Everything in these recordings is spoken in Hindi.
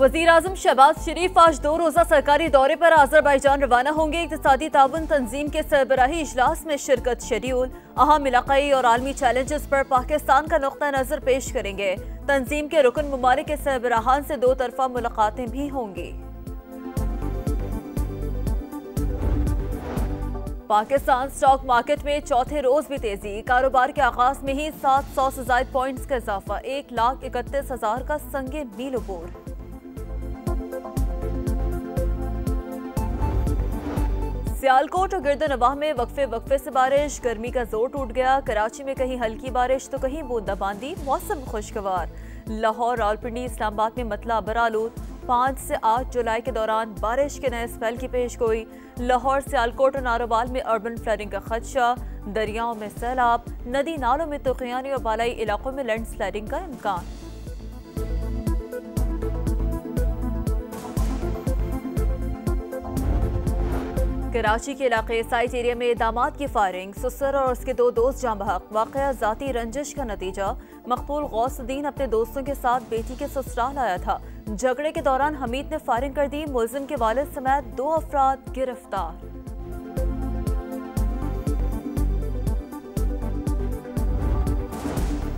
वज़ीर आज़म शहबाज शरीफ आज 2 रोज़ा सरकारी दौरे पर अज़रबैजान रवाना होंगे। इक़्तिसादी ताउन तंजीम के सरबराही इजलास में शिरकत शेड्यूल। अहम इलाक़ाई और आलमी चैलेंजेस पर पाकिस्तान का नुक्ता नज़र पेश करेंगे। तंजीम के रुकन ममालिक के सरबराहान से 2 तरफ़ा मुलाकातें भी होंगी। पाकिस्तान स्टॉक मार्केट में चौथे रोज भी तेजी। कारोबार के आगाज में ही 700 से ज़ायद पॉइंट्स का इजाफा, 1,31,000 का संगे मील अबूर। सियालकोट और गिरदनवाह में वक्फे से बारिश, गर्मी का जोर टूट गया। कराची में कहीं हल्की बारिश तो कहीं बूंदाबांदी, मौसम खुशगवार। लाहौर, रावलपिंडी, इस्लामाबाद में मतला बरालूद। 5 से 8 जुलाई के दौरान बारिश के नए स्पेल की पेशगोई। लाहौर, सियालकोट और नारोवाल में अर्बन फ्लडिंग का खदशा। दरियाओं में सैलाब, नदी नालों में तूफ़ानी और बालाई इलाकों में लैंडस्लाइडिंग का इम्कान। कराची के इलाके साइट एरिया में दामाद की फायरिंग, सुसर और उसके 2 दोस्त जाँ बहक। वाक़या ज़ाती रंजिश का नतीजा। मकबूल गौसुद्दीन अपने दोस्तों के साथ बेटी के ससुराल आया था। झगड़े के दौरान हमीद ने फायरिंग कर दी। मुलजिम के वालिद समेत 2 अफराद गिरफ्तार।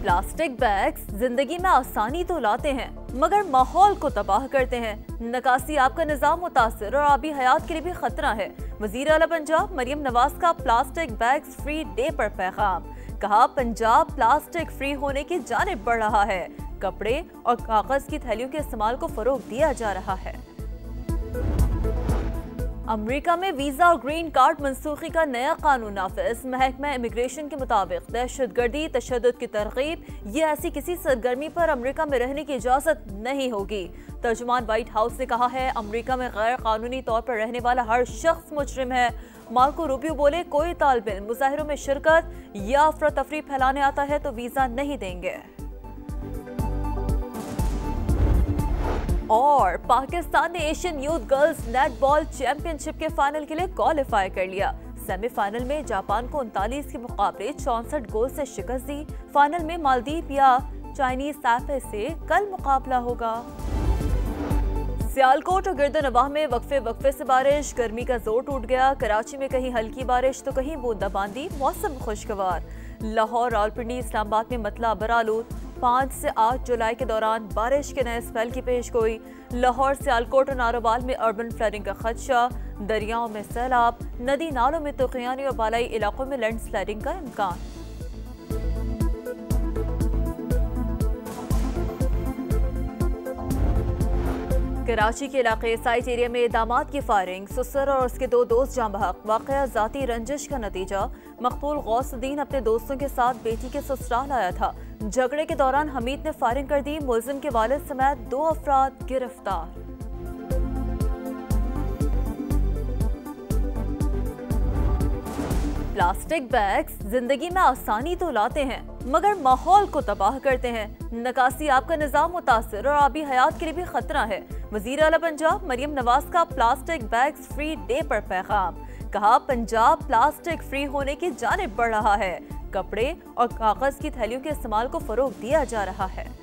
प्लास्टिक बैग्स जिंदगी में आसानी तो लाते हैं मगर माहौल को तबाह करते हैं। नकासी आपका निजाम मुतासिर और आबी हयात के लिए भी खतरा है। वज़ीर आला पंजाब मरियम नवाज का प्लास्टिक बैग्स फ्री डे पर पैगाम। कहा, पंजाब प्लास्टिक फ्री होने की जानिब बढ़ रहा है। कपड़े और कागज की थैलियों के इस्तेमाल को फरोग दिया जा रहा है। अमेरिका में वीजा और ग्रीन कार्ड मनसूखी का नया कानून नाफिज। महकमा इमिग्रेशन के मुताबिक दहशतगर्दी, तशद्दुद की तरगीब, ये ऐसी किसी सरगर्मी पर अमेरिका में रहने की इजाजत नहीं होगी। तर्जुमान व्हाइट हाउस ने कहा है, अमेरिका में गैर कानूनी तौर पर रहने वाला हर शख्स मुजरिम है। मार्को रूबियो बोले, कोई तालिब इल्म मुजाहिरों में शिरकत या अफरा तफरी फैलाने आता है तो वीजा नहीं देंगे। और पाकिस्तान ने Asian youth girls netball championship के फाइनल के लिए क्वालिफाई कर लिया। सेमीफाइनल में जापान को 39 के मुकाबले 64 गोल से शिकस्त दी। फाइनल में मालदीव या चाइनीज ताइपे से कल मुकाबला होगा। सियालकोट और गिरदनवाह में वक्फे से बारिश, गर्मी का जोर टूट गया। कराची में कहीं हल्की बारिश तो कहीं बूंदाबांदी, मौसम खुशगवार। लाहौर, रावलपिंडी, इस्लामाबाद में मतला बरालूद। 5 से 8 जुलाई के दौरान बारिश के नए स्पेल की पेशगोई। लाहौर, सियालकोट और नारोवाल में अर्बन फ्लडिंग का खदशा। दरियाओं में सैलाब, नदी नालों में तूफ़ानी और बालाई इलाकों में लैंडस्लाइडिंग का इम्कान। कराची के इलाके साइट एरिया में दामाद की फायरिंग, सुसर और उसके 2 दोस्त जाँ बहक। वाक़या ज़ाती रंजिश का नतीजा। मकबूल गौसुद्दीन अपने दोस्तों के साथ बेटी के ससुराल आया था। झगड़े के दौरान हमीद ने फायरिंग कर दी। मुलजिम के वालिद समेत 2 अफराद गिरफ्तार। प्लास्टिक बैग्स जिंदगी में आसानी तो लाते हैं मगर माहौल को तबाह करते हैं। नकासी आपका निजाम मुतासिर और आबी हयात के लिए भी खतरा है। वज़ीर आला पंजाब मरियम नवाज का प्लास्टिक बैग्स फ्री डे पर पैगाम। कहा, पंजाब प्लास्टिक फ्री होने की जानिब बढ़ रहा है। कपड़े और कागज की थैलियों के इस्तेमाल को फरोग दिया जा रहा है।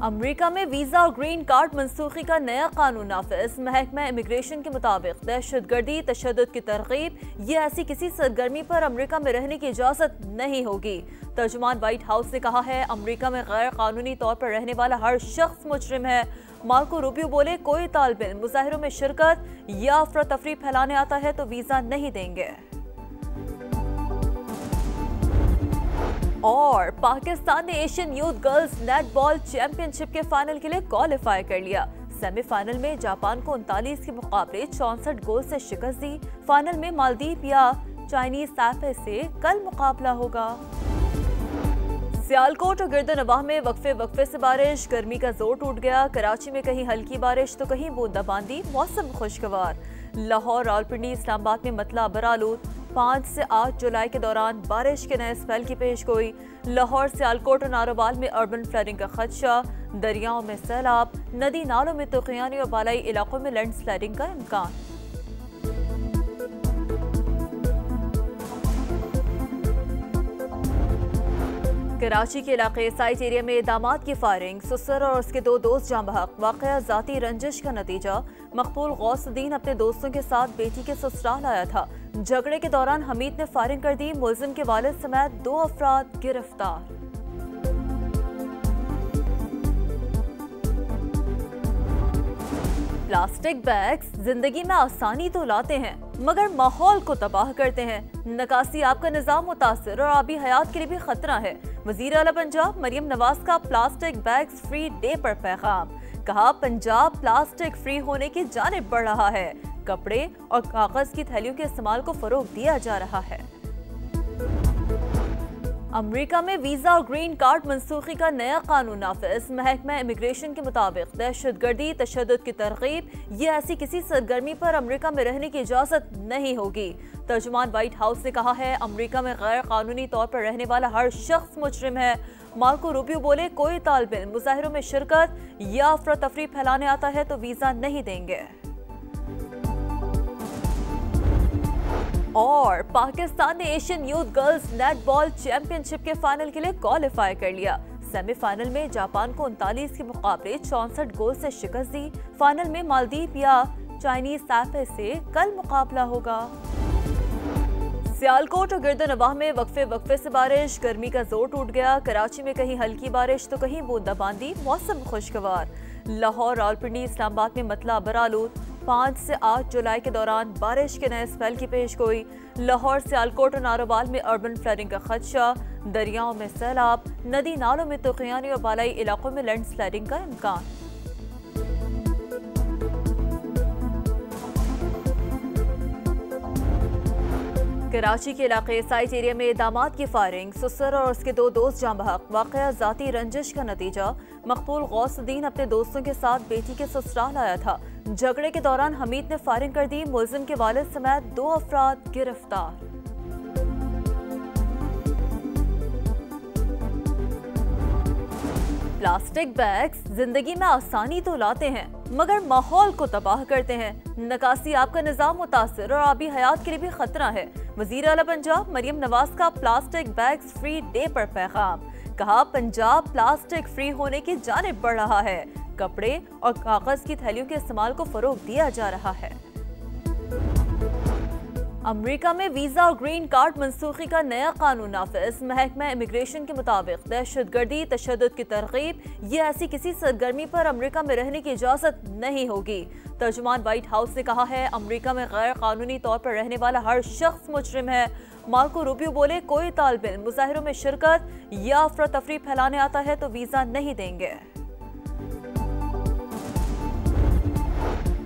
अमेरिका में वीजा और ग्रीन कार्ड मनसूखी का नया कानून नाफिज। महकमा इमिग्रेशन के मुताबिक दहशतगर्दी, तशद्दुद की तरगीब, ये ऐसी किसी सरगर्मी पर अमेरिका में रहने की इजाजत नहीं होगी। तर्जुमान व्हाइट हाउस ने कहा है, अमेरिका में गैर कानूनी तौर पर रहने वाला हर शख्स मुजरिम है। मार्को रूबियो बोले, कोई तालिब इल्म मुजाहिरों में शिरकत या अफरा तफरी फैलाने आता है तो वीजा नहीं देंगे। और पाकिस्तान ने Asian youth girls netball championship के फाइनल के लिए क्वालिफाई कर लिया। सेमीफाइनल में जापान को 39 के मुकाबले 64 गोल से शिकस्त दी। फाइनल में मालदीव या चाइनीज ताइपे से कल मुकाबला होगा। सियालकोट और गिरदनवाह में वक्फे से बारिश, गर्मी का जोर टूट गया। कराची में कहीं हल्की बारिश तो कहीं बूंदाबांदी, मौसम खुशगवार। लाहौर, रावलपिंडी, इस्लामाबाद में मतला बरालूद। 5 से 8 जुलाई के दौरान बारिश के नए स्पेल की पेशगोई। लाहौर, सियालकोट और नारोवाल में अर्बन फ्लडिंग का खदशा। दरियाओं में सैलाब, नदी नालों में तूफ़ानी और बालाई इलाकों में लैंडस्लाइडिंग का इम्कान। कराची के इलाके साइट एरिया में दामाद की फायरिंग, ससुर और उसके दो दोस्त जाँ बहक। वाकया जाती रंजिश का नतीजा। मकबूल गौसुद्दीन अपने दोस्तों के साथ बेटी के ससुराल आया था। झगड़े के दौरान हमीद ने फायरिंग कर दी। मुलजिम के वालिद समेत 2 अफराद गिरफ्तार। प्लास्टिक बैग्स जिंदगी में आसानी तो लाते हैं मगर माहौल को तबाह करते हैं। नकासी आपका निजाम मुतासिर और आबी हयात के लिए भी खतरा है। वजीर आला पंजाब मरियम नवाज का प्लास्टिक बैग्स फ्री डे पर पैगाम। कहा, पंजाब प्लास्टिक फ्री होने की जानिब बढ़ रहा है। कपड़े और कागज की थैलियों के इस्तेमाल को फरोग दिया जा रहा है। अमेरिका में वीजा और ग्रीन कार्ड मनसूखी का नया कानून नाफिज। महकमा इमिग्रेशन के मुताबिक दहशतगर्दी, तशद्दुद की तरगीब या ऐसी किसी सरगर्मी पर अमेरिका में रहने की इजाजत नहीं होगी। तर्जुमान व्हाइट हाउस ने कहा है, अमेरिका में गैर कानूनी तौर पर रहने वाला हर शख्स मुजरिम है। मार्को रूबियो बोले, कोई तालिब इल्म मुजाहिरों में शिरकत या अफरा तफरी फैलाने आता है तो वीजा नहीं देंगे। और पाकिस्तान ने Asian youth girls netball championship के फाइनल के लिए क्वालिफाई कर लिया। सेमीफाइनल में जापान को 39 के मुकाबले 64 गोल से शिकस्त दी। फाइनल में मालदीव या चाइनीज ताइपे से कल मुकाबला होगा। सियालकोट और गिरदनवाह में वक्फे से बारिश। गर्मी का जोर टूट गया। कराची में कहीं हल्की बारिश तो कहीं बूंदाबांदी। मौसम खुशगवार। लाहौर, रावलपिंडी, इस्लामाबाद में मतला बरालूद। 5 से 8 जुलाई के दौरान बारिश के नए स्पेल की पेशगोई। लाहौर, सियालकोट और नारोवाल में अर्बन फ्लडिंग का खदशा। दरियाओं में सैलाब। नदी नालों में तुगयानी और बालाई इलाकों में लैंडस्लाइडिंग का इम्कान। कराची के इलाके साइट एरिया में दामाद की फायरिंग, ससुर और उसके 2 दोस्त जाँ बहक। वाकया जाती रंजिश का नतीजा। मकबूल गौसुद्दीन अपने दोस्तों के साथ बेटी के ससुराल आया था। झगड़े के दौरान हमीद ने फायरिंग कर दी। मुलजिम के वालिद समेत 2 अफराद गिरफ्तार। प्लास्टिक बैग्स जिंदगी में आसानी तो लाते हैं मगर माहौल को तबाह करते हैं। नकासी आपका निजाम मुतासिर और आबी हयात के लिए भी खतरा है। वजीर आला पंजाब मरियम नवाज का प्लास्टिक बैग्स फ्री डे पर पैगाम। कहा, पंजाब प्लास्टिक फ्री होने की जानिब बढ़ रहा है। कपड़े और कागज की थैलियों के इस्तेमाल को फरोग दिया जा रहा है। अमेरिका में वीजा और ग्रीन कार्ड मनसूखी का नया कानून नाफिज। महकमा इमिग्रेशन के मुताबिक दहशतगर्दी, तशद्दुद की तरगीब या ऐसी किसी सरगर्मी पर अमेरिका में रहने की इजाजत नहीं होगी। तर्जुमान व्हाइट हाउस ने कहा है, अमेरिका में गैर कानूनी तौर पर रहने वाला हर शख्स मुजरिम है। मार्को रूबियो बोले, कोई तालिब इल्म मुजाहिरों में शिरकत या अफरा तफरी फैलाने आता है तो वीजा नहीं देंगे।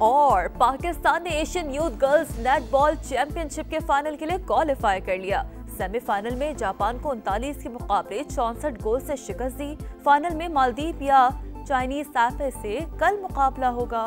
और पाकिस्तान ने Asian youth girls netball championship के फाइनल के लिए क्वालिफाई कर लिया। सेमीफाइनल में जापान को 39 के मुकाबले 64 गोल से शिकस्त दी। फाइनल में मालदीव या चाइनीज ताइपे से कल मुकाबला होगा।